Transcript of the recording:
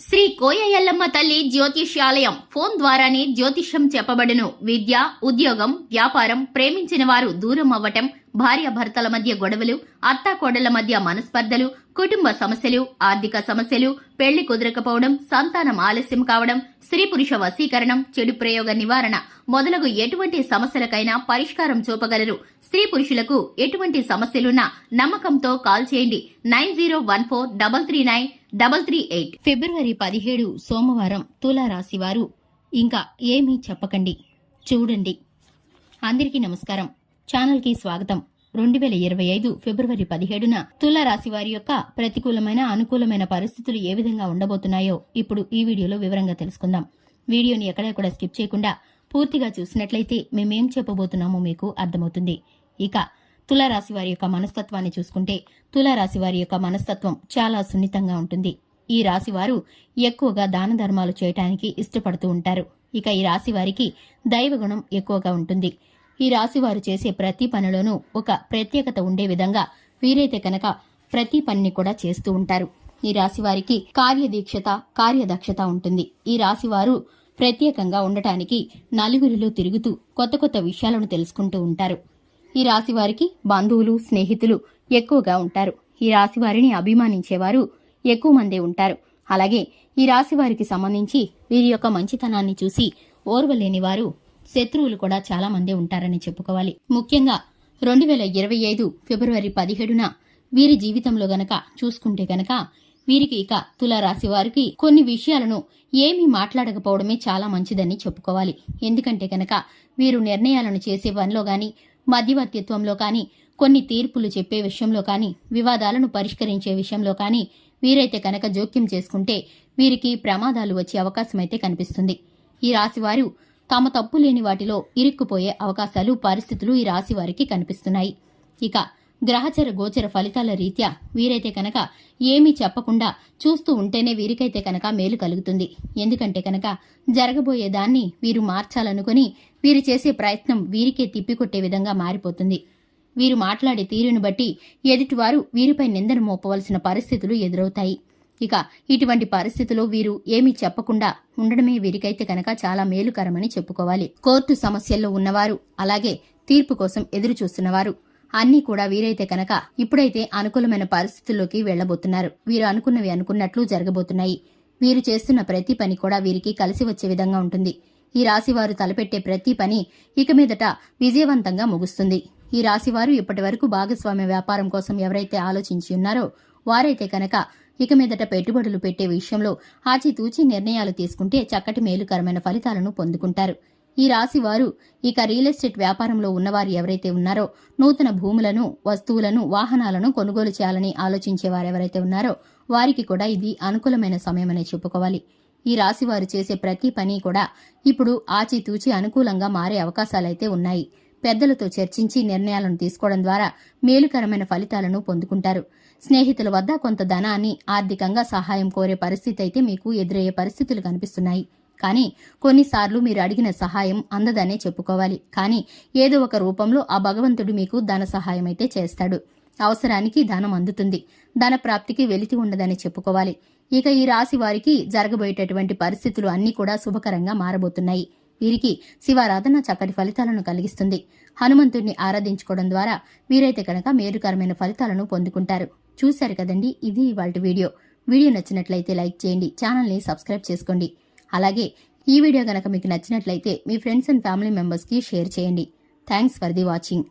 శ్రీ కోయ ఎల్లమ్మ తల్లి జ్యోతిష్యాలయం ఫోన్ ద్వారానే జ్యోతిష్యం చెప్పబడును. విద్య, ఉద్యోగం, వ్యాపారం, ప్రేమించిన వారు దూరం అవ్వటం, భార్యాభర్తల మధ్య గొడవలు, అత్తాకోడళ్ల మధ్య మనస్పర్ధలు, కుటుంబ సమస్యలు, ఆర్థిక సమస్యలు, పెళ్లి కుదరకపోవడం, సంతానం ఆలస్యం కావడం, స్త్రీ పురుష వశీకరణం, చెడు ప్రయోగ నివారణ మొదలగు ఎటువంటి సమస్యలకైనా పరిష్కారం చూపగలరు. స్త్రీ పురుషులకు ఎటువంటి సమస్యలున్నా నమ్మకంతో కాల్ చేయండి. 9014339338. ఫిబ్రవరి 17 సోమవారం తులారాశి వారు. ఇంకా ఏమీ చెప్పకండి, చూడండి. అందరికీ నమస్కారం, ఛానల్ కి స్వాగతం. 2025 ఫిబ్రవరి 17న తులారాశి వారి యొక్క ప్రతికూలమైన, అనుకూలమైన పరిస్థితులు ఏ విధంగా ఉండబోతున్నాయో ఇప్పుడు ఈ వీడియోలో వివరంగా తెలుసుకుందాం. వీడియోని ఎక్కడా కూడా స్కిప్ చేయకుండా పూర్తిగా చూసినట్లయితే మేమేం చెప్పబోతున్నామో మీకు అర్థమవుతుంది. ఇక తులారాశి వారి యొక్క మనస్తత్వాన్ని చూసుకుంటే, తులారాశి వారి యొక్క మనస్తత్వం చాలా సున్నితంగా ఉంటుంది. ఈ రాశి వారు ఎక్కువగా దాన ధర్మాలు చేయటానికి ఇష్టపడుతూ ఉంటారు. ఇక ఈ రాశి వారికి దైవగుణం ఎక్కువగా ఉంటుంది. ఈ రాశి వారు చేసే ప్రతి పనిలోనూ ఒక ప్రత్యేకత ఉండే విధంగా వీరైతే కనుక ప్రతి పనిని కూడా చేస్తూ ఉంటారు. ఈ రాశి వారికి కార్యదీక్షత, కార్యదక్షత ఉంటుంది. ఈ రాశి వారు ప్రత్యేకంగా ఉండటానికి నలుగురిలో తిరుగుతూ కొత్త కొత్త విషయాలను తెలుసుకుంటూ ఉంటారు. ఈ రాశి వారికి బంధువులు, స్నేహితులు ఎక్కువగా ఉంటారు. ఈ రాశి వారిని అభిమానించేవారు ఎక్కువ మందే ఉంటారు. అలాగే ఈ రాశి వారికి సంబంధించి వీరి యొక్క మంచితనాన్ని చూసి ఓర్వలేని వారు, శత్రువులు కూడా చాలా మందే ఉంటారని చెప్పుకోవాలి. ముఖ్యంగా 2025 ఫిబ్రవరి 17న వీరి జీవితంలో గనక చూసుకుంటే గనక వీరికి ఇక తులారాశి వారికి కొన్ని విషయాలను ఏమీ మాట్లాడకపోవడమే చాలా మంచిదని చెప్పుకోవాలి. ఎందుకంటే గనక వీరు నిర్ణయాలను చేసే పనిలో గాని, మధ్యవర్తిత్వంలో కానీ, కొన్ని తీర్పులు చెప్పే విషయంలో కానీ, వివాదాలను పరిష్కరించే విషయంలో కానీ వీరైతే కనుక జోక్యం చేసుకుంటే వీరికి ప్రమాదాలు వచ్చే అవకాశమైతే కనిపిస్తుంది. ఈ రాశివారు తమ తప్పు లేని వాటిలో ఇరుక్కుపోయే అవకాశాలు, పరిస్థితులు ఈ రాశి వారికి కనిపిస్తున్నాయి. ఇక గ్రహచర గోచర ఫలితాల రీత్యా వీరైతే కనుక ఏమీ చెప్పకుండా చూస్తూ ఉంటేనే వీరికైతే కనుక మేలు కలుగుతుంది. ఎందుకంటే కనుక జరగబోయే దాన్ని వీరు మార్చాలనుకుని వీరు చేసే ప్రయత్నం వీరికే తిప్పికొట్టే విధంగా మారిపోతుంది. వీరు మాట్లాడే తీరును బట్టి ఎదుటివారు వీరిపై నిందను మోపవలసిన పరిస్థితులు ఎదురవుతాయి. ఇక ఇటువంటి పరిస్థితుల్లో వీరు ఏమీ చెప్పకుండా ఉండడమే వీరికైతే కనుక చాలా మేలుకరమని చెప్పుకోవాలి. కోర్టు సమస్యల్లో ఉన్నవారు, అలాగే తీర్పు కోసం ఎదురు చూస్తున్నవారు అన్నీ కూడా వీరైతే కనుక ఇప్పుడైతే అనుకూలమైన పరిస్థితుల్లోకి వెళ్లబోతున్నారు. వీరు అనుకున్నవి అనుకున్నట్లు జరగబోతున్నాయి. వీరు చేస్తున్న ప్రతి పని కూడా వీరికి కలిసి వచ్చే విధంగా ఉంటుంది. ఈ రాశివారు తలపెట్టే ప్రతి పని ఇక మీదట విజయవంతంగా ముగుస్తుంది. ఈ రాశివారు ఇప్పటి వరకు భాగస్వామ్య వ్యాపారం కోసం ఎవరైతే ఆలోచించి ఉన్నారో వారైతే కనుక ఇక మీదట పెట్టుబడులు పెట్టే విషయంలో ఆచితూచి నిర్ణయాలు తీసుకుంటే చక్కటి మేలుకరమైన ఫలితాలను పొందుకుంటారు. ఈ రాశి వారు ఇక రియల్ ఎస్టేట్ వ్యాపారంలో ఉన్నవారు ఎవరైతే ఉన్నారో, నూతన భూములను, వస్తువులను, వాహనాలను కొనుగోలు చేయాలని ఆలోచించేవారు ఎవరైతే ఉన్నారో వారికి కూడా ఇది అనుకూలమైన సమయమనే చెప్పుకోవాలి. ఈ రాశి వారు చేసే ప్రతి పని కూడా ఇప్పుడు ఆచితూచి అనుకూలంగా మారే అవకాశాలైతే ఉన్నాయి. పెద్దలతో చర్చించి నిర్ణయాలను తీసుకోవడం ద్వారా మేలుకరమైన ఫలితాలను పొందుకుంటారు. స్నేహితుల వద్ద కొంత ధనాన్ని, ఆర్థికంగా సహాయం కోరే పరిస్థితి అయితే మీకు ఎదురయ్యే పరిస్థితులు కనిపిస్తున్నాయి. కానీ కొన్నిసార్లు మీరు అడిగిన సహాయం అందదనే చెప్పుకోవాలి. కానీ ఏదో ఒక రూపంలో ఆ భగవంతుడు మీకు ధన సహాయం అయితే చేస్తాడు. అవసరానికి ధనం అందుతుంది. ధన ప్రాప్తికి వెలితి ఉండదని చెప్పుకోవాలి. ఇక ఈ రాశి వారికి జరగబోయేటటువంటి పరిస్థితులు అన్నీ కూడా శుభకరంగా మారబోతున్నాయి. వీరికి శివారాధన చక్కటి ఫలితాలను కలిగిస్తుంది. హనుమంతుడిని ఆరాధించుకోవడం ద్వారా వీరైతే కనుక మేలుకరమైన ఫలితాలను పొందుకుంటారు. చూశారు కదండి, ఇది ఇవాల్టి వీడియో. వీడియో నచ్చినట్లయితే లైక్ చేయండి, ఛానల్ని సబ్స్క్రైబ్ చేసుకోండి. అలాగే ఈ వీడియో గనక మీకు నచ్చినట్లయితే మీ ఫ్రెండ్స్ అండ్ ఫ్యామిలీ మెంబర్స్కి షేర్ చేయండి. Thanks for the watching.